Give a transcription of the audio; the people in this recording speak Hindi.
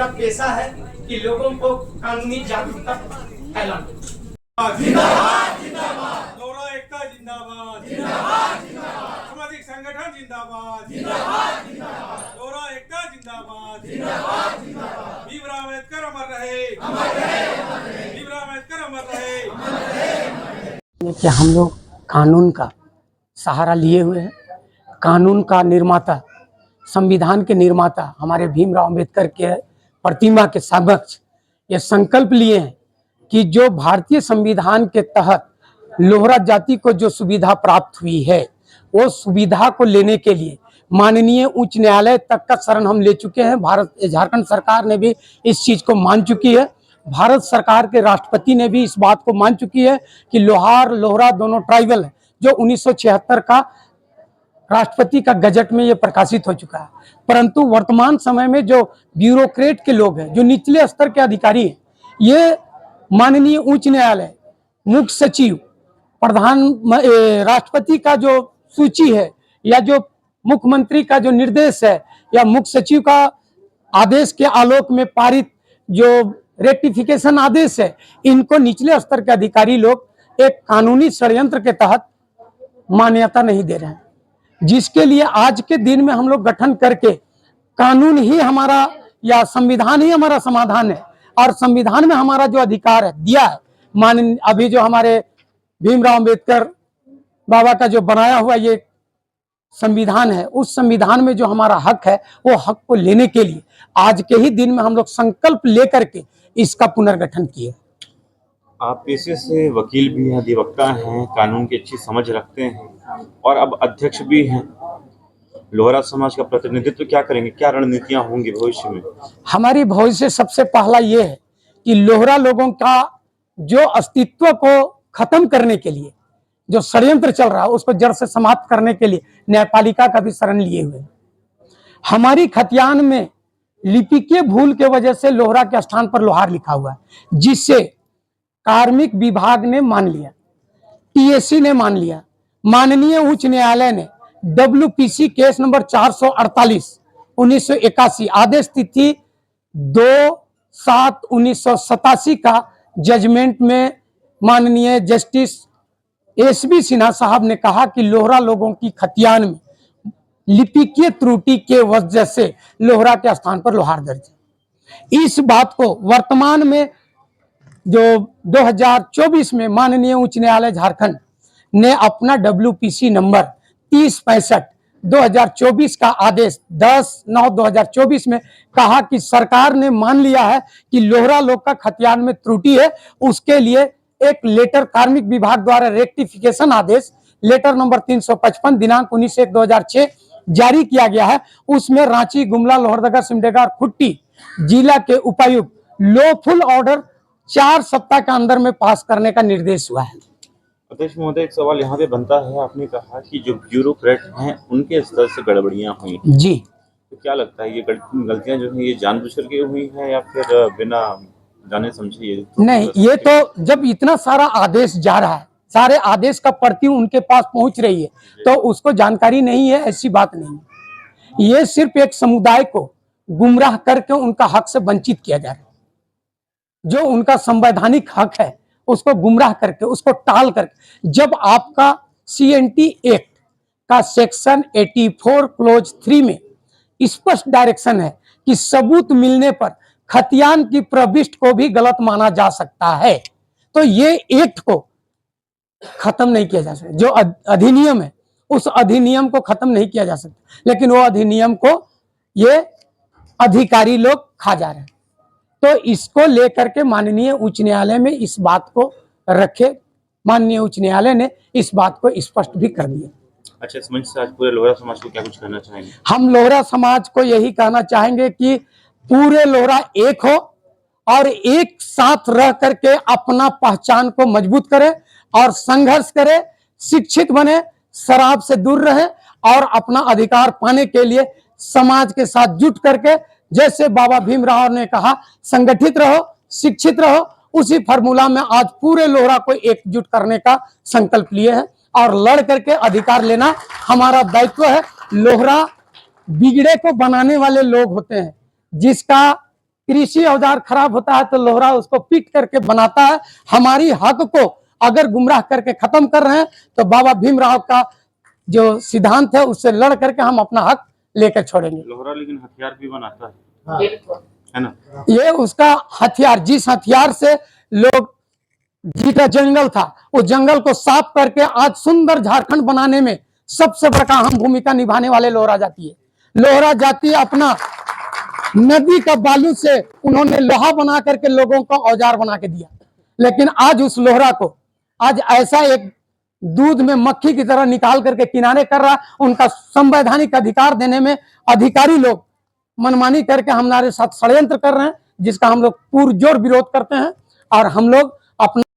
मेरा पेशा है कि लोगों को कानूनी जागरूकता फैलाना। जिंदाबाद जिंदाबाद, लोहरा एकता जिंदाबाद जिंदाबाद जिंदाबाद, सामाजिक संगठन जिंदाबाद जिंदाबाद जिंदाबाद, लोहरा एकता जिंदाबाद जिंदाबाद जिंदाबाद, भीमराव अम्बेडकर अमर रहे, अमर रहे, अमर रहे, भीमराव अम्बेडकर अमर रहे, अमर रहे। कि हम लोग कानून का सहारा लिए हुए हैं। कानून का निर्माता, संविधान के निर्माता हमारे भीमराव अम्बेडकर के प्रतिमा के समक्ष ये संकल्प लिए हैं कि जो भारतीय संविधान के तहत लोहरा जाति को जो सुविधा प्राप्त हुई है, वो सुविधा को लेने के लिए माननीय उच्च न्यायालय तक का शरण हम ले चुके हैं। झारखंड सरकार ने भी इस चीज को मान चुकी है। भारत सरकार के राष्ट्रपति ने भी इस बात को मान चुकी है कि लोहार लोहरा दोनों ट्राइबल है, जो 1976 का राष्ट्रपति का गजट में ये प्रकाशित हो चुका है। परंतु वर्तमान समय में जो ब्यूरोक्रेट के लोग हैं, जो निचले स्तर के अधिकारी हैं, ये माननीय उच्च न्यायालय, मुख्य सचिव, प्रधान राष्ट्रपति का जो सूची है या जो मुख्यमंत्री का जो निर्देश है या मुख्य सचिव का आदेश के आलोक में पारित जो रेक्टिफिकेशन आदेश है, इनको निचले स्तर के अधिकारी लोग एक कानूनी षड्यंत्र के तहत मान्यता नहीं दे रहे हैं, जिसके लिए आज के दिन में हम लोग गठन करके कानून ही हमारा या संविधान ही हमारा समाधान है और संविधान में हमारा जो अधिकार है दिया है। माननीय अभी जो हमारे भीमराव अम्बेडकर बाबा का जो बनाया हुआ ये संविधान है, उस संविधान में जो हमारा हक है, वो हक को लेने के लिए आज के ही दिन में हम लोग संकल्प लेकर के इसका पुनर्गठन किए। आप पेशे से वकील भी हैं, अधिवक्ता हैं, कानून की अच्छी समझ रखते हैं और अब अध्यक्ष भी हैं। लोहरा समाज का प्रतिनिधित्व क्या करेंगे, क्या रणनीतियां होंगी भविष्य में? हमारी भविष्य सबसे पहला ये है कि लोहरा लोगों का जो अस्तित्व को खत्म करने के लिए जो षड्यंत्र चल रहा है, उसको जड़ से समाप्त करने के लिए न्यायपालिका का भी शरण लिए हुए। हमारी खतियान में लिपिकीय भूल के वजह से लोहरा के स्थान पर लोहार लिखा हुआ है, जिससे कार्मिक विभाग ने मान लिया, टीएससी ने मान लिया, माननीय उच्च न्यायालय ने WPC केस नंबर 448/1981 आदेश तिथि 2/7/1987 का जजमेंट में माननीय जस्टिस SB सिन्हा साहब ने कहा कि लोहरा लोगों की खतियान में लिपिकीय त्रुटि के वजह से लोहरा के स्थान पर लोहार दर्ज है। इस बात को वर्तमान में जो 2024 में माननीय उच्च न्यायालय झारखंड ने अपना WPC नंबर 3065/2024 का आदेश 10/9/2024 में कहा कि सरकार ने मान लिया है कि लोहरा लोग का खतियान में त्रुटि है। उसके लिए एक लेटर कार्मिक विभाग द्वारा रेक्टिफिकेशन आदेश लेटर नंबर 355 दिनांक 19/1/2006 जारी किया गया है। उसमें रांची, गुमला, लोहरदगा, सिमडेगा और खुट्टी जिला के उपायुक्त लॉफुल ऑर्डर 4 सप्ताह के अंदर में पास करने का निर्देश हुआ है। अध्यक्ष महोदय, एक सवाल यहाँ पे बनता है, आपने कहा कि जो ब्यूरोक्रेट हैं उनके स्तर से गड़बड़ियाँ हुई जी, तो क्या लगता है ये गलतियाँ जो है ये जानबूझ करके हुई हैं या फिर बिना जाने समझे? ये नहीं, ये तो जब इतना सारा आदेश जा रहा है, सारे आदेश का प्रति उनके पास पहुंच रही है, तो उसको जानकारी नहीं है, ऐसी बात नहीं है। ये सिर्फ एक समुदाय को गुमराह करके उनका हक से वंचित किया जा रहा है। जो उनका संवैधानिक हक है उसको गुमराह करके, उसको टाल करके, जब आपका CNT एक्ट का सेक्शन 84 क्लोज 3 में स्पष्ट डायरेक्शन है कि सबूत मिलने पर खतियान की प्रविष्ट को भी गलत माना जा सकता है, तो ये एक्ट को खत्म नहीं किया जा सकता। जो अधिनियम है उस अधिनियम को खत्म नहीं किया जा सकता, लेकिन वो अधिनियम को ये अधिकारी लोग खा जा रहे हैं। तो इसको लेकर के माननीय उच्च न्यायालय में इस बात को रखे, माननीय उच्च न्यायालय ने इस बात को स्पष्ट भी कर दिया। अच्छा, इस मंच से आज पूरे लोहरा समाज को क्या कुछ कहना चाहेंगे? हम लोहरा समाज को यही कहना चाहेंगे कि पूरे लोहरा एक हो और एक साथ रह करके अपना पहचान को मजबूत करे और संघर्ष करे, शिक्षित बने, शराब से दूर रहे और अपना अधिकार पाने के लिए समाज के साथ जुट करके, जैसे बाबा भीमराव ने कहा, संगठित रहो, शिक्षित रहो, उसी फार्मूला में आज पूरे लोहरा को एकजुट करने का संकल्प लिए हैं और लड़ करके अधिकार लेना हमारा दायित्व है। लोहरा बिगड़े को बनाने वाले लोग होते हैं, जिसका कृषि औजार खराब होता है तो लोहरा उसको पीट करके बनाता है। हमारी हक को अगर गुमराह करके खत्म कर रहे हैं तो बाबा भीमराव का जो सिद्धांत है उससे लड़ करके हम अपना हक लेकर छोड़ेंगे। लोहरा लेकिन हथियार भी बनाता है ना? ये उसका हथियार, जिस हथियार से लोग जीता जंगल था, उस जंगल को साफ करके आज सुंदर झारखंड बनाने में सबसे बड़ा अहम भूमिका निभाने वाले लोहरा जाति है। लोहरा जाति अपना नदी का बालू से उन्होंने लोहा बना करके लोगों को औजार बना के दिया, लेकिन आज उस लोहरा को आज ऐसा एक दूध में मक्खी की तरह निकाल करके किनारे कर रहा। उनका संवैधानिक अधिकार देने में अधिकारी लोग मनमानी करके हमारे साथ षड्यंत्र कर रहे हैं, जिसका हम लोग पुरजोर विरोध करते हैं और हम लोग अपना